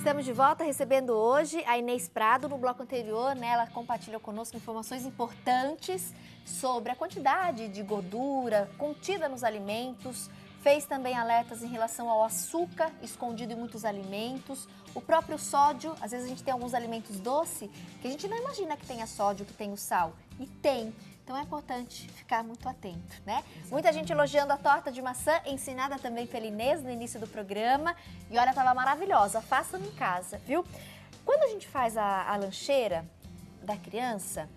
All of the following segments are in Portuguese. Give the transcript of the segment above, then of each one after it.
Estamos de volta recebendo hoje a Inês Prado. No bloco anterior, né, ela compartilhou conosco informações importantes sobre a quantidade de gordura contida nos alimentos, fez também alertas em relação ao açúcar escondido em muitos alimentos, o próprio sódio. Às vezes a gente tem alguns alimentos doces que a gente não imagina que tenha sódio, que tenha o sal, e tem. Então é importante ficar muito atento, né? Exatamente. Muita gente elogiando a torta de maçã, ensinada também pela Inês no início do programa. E olha, estava maravilhosa, façam em casa, viu? Quando a gente faz a lancheira da criança,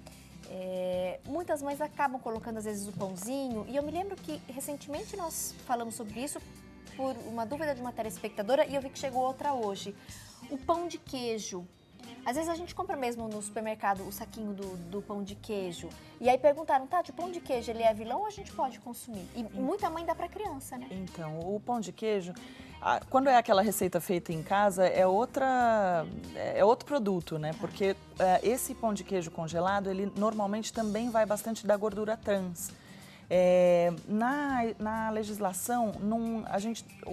muitas mães acabam colocando às vezes o pãozinho. E eu me lembro que recentemente nós falamos sobre isso por uma dúvida de uma telespectadora e eu vi que chegou outra hoje. O pão de queijo. Às vezes a gente compra mesmo no supermercado o saquinho do pão de queijo. E aí perguntaram, Tati, o pão de queijo ele é vilão ou a gente pode consumir? E muita mãe dá para criança, né? Então, o pão de queijo, quando é aquela receita feita em casa, é outro produto, né? Porque esse pão de queijo congelado, ele normalmente também vai bastante da gordura trans. Na legislação,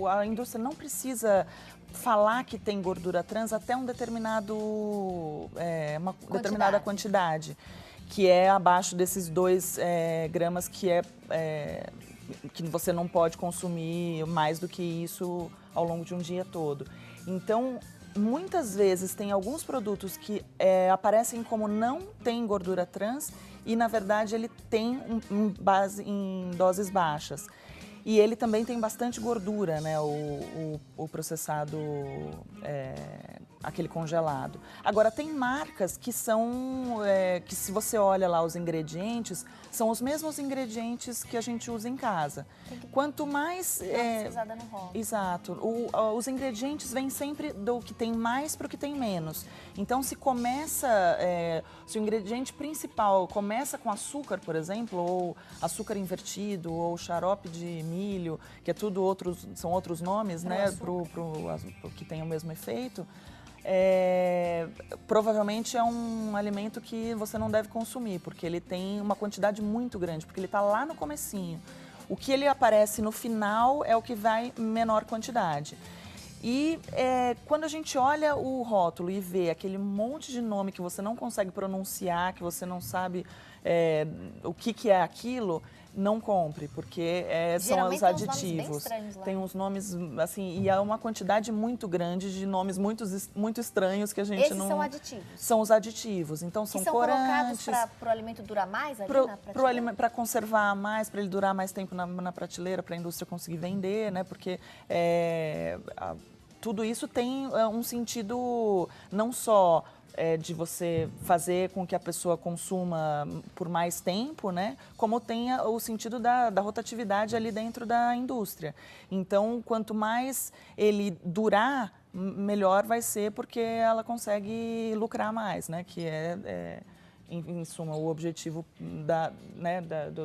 a indústria não precisa falar que tem gordura trans até uma determinada quantidade, que é abaixo desses 2 gramas, que você não pode consumir mais do que isso ao longo de um dia todo. Então, muitas vezes tem alguns produtos que aparecem como não tem gordura trans e, na verdade, ele tem em doses baixas. E ele também tem bastante gordura, né, o processado, aquele congelado. Agora, tem marcas que que se você olha lá os ingredientes, são os mesmos ingredientes que a gente usa em casa. Quanto mais... pesquisada no rótulo. Exato. Os ingredientes vêm sempre do que tem mais para o que tem menos. Então, se o ingrediente principal começa com açúcar, por exemplo, ou açúcar invertido, ou xarope de milho, que são outros nomes, né, pro que tem o mesmo efeito, provavelmente é um alimento que você não deve consumir, porque ele tem uma quantidade muito grande, porque ele está lá no comecinho. O que ele aparece no final é o que vai em menor quantidade. E quando a gente olha o rótulo e vê aquele monte de nome que você não consegue pronunciar, que você não sabe o que é aquilo, não compre, porque são os aditivos. Tem uns nomes assim, e há uma quantidade muito grande de nomes muito estranhos que a gente não... Esses são aditivos? São os aditivos. Então, são corantes. Colocados para o alimento durar mais ali na prateleira? Para conservar mais, para ele durar mais tempo na prateleira, para a indústria conseguir vender, né? Porque tudo isso tem um sentido não só de você fazer com que a pessoa consuma por mais tempo, né? Como tem o sentido da rotatividade ali dentro da indústria. Então, quanto mais ele durar, melhor vai ser, porque ela consegue lucrar mais, né? Que em suma, o objetivo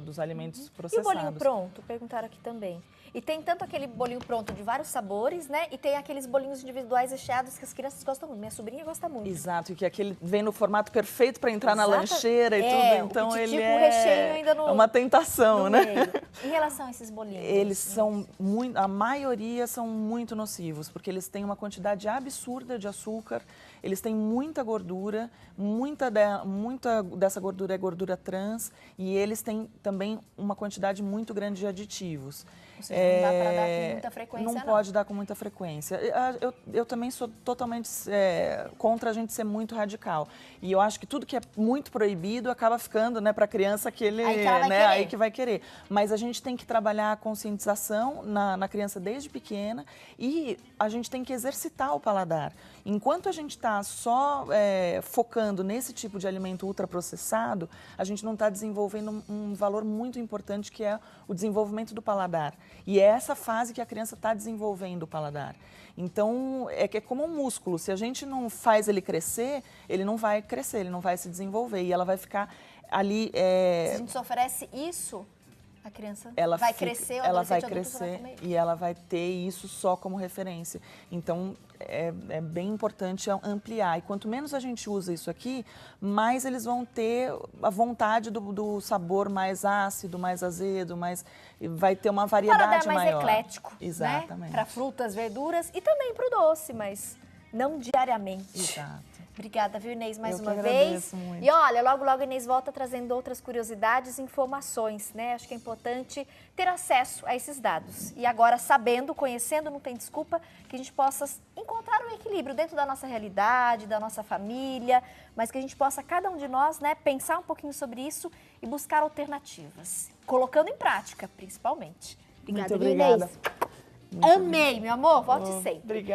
dos alimentos processados. E o bolinho pronto? Perguntaram aqui também. E tem tanto aquele bolinho pronto de vários sabores, né? E tem aqueles bolinhos individuais recheados que as crianças gostam muito. Minha sobrinha gosta muito. Exato, e que aquele vem no formato perfeito para entrar na lancheira e tudo. Então ele o recheio ainda no, é uma tentação, né? Meio. Em relação a esses bolinhos? Eles são a maioria são muito nocivos, porque eles têm uma quantidade absurda de açúcar, eles têm muita gordura, muita dessa gordura é gordura trans, e eles têm também uma quantidade muito grande de aditivos. Ou seja, não dá para dar com muita frequência, não pode dar com muita frequência. Eu também sou totalmente contra a gente ser muito radical. E eu acho que tudo que é muito proibido acaba ficando, né, para a criança aí que vai querer. Mas a gente tem que trabalhar a conscientização na criança desde pequena e a gente tem que exercitar o paladar. Enquanto a gente está só focando nesse tipo de alimento ultraprocessado, a gente não está desenvolvendo um valor muito importante, que é o desenvolvimento do paladar. E é essa fase que a criança está desenvolvendo o paladar. Então, é como um músculo. Se a gente não faz ele crescer, ele não vai crescer, ele não vai se desenvolver. E ela vai ficar ali... Se a gente só oferece isso, a criança vai crescer, ela vai crescer e ela vai ter isso só como referência. Então, é bem importante ampliar. E quanto menos a gente usa isso aqui, mais eles vão ter a vontade do sabor mais ácido, mais azedo, vai ter uma variedade maior. Mais eclético, exatamente, né? Para frutas, verduras e também para o doce, mas não diariamente. Exato. Obrigada, viu, Inês, mais uma vez. Muito. E olha, logo, logo a Inês volta trazendo outras curiosidades e informações, né? Acho que é importante ter acesso a esses dados. E agora, sabendo, conhecendo, não tem desculpa, que a gente possa encontrar um equilíbrio dentro da nossa realidade, da nossa família, mas que a gente possa, cada um de nós, né, pensar um pouquinho sobre isso e buscar alternativas, colocando em prática, principalmente. Obrigada, Muito obrigada. Inês. Amei, meu amor. Volte sempre. Obrigada.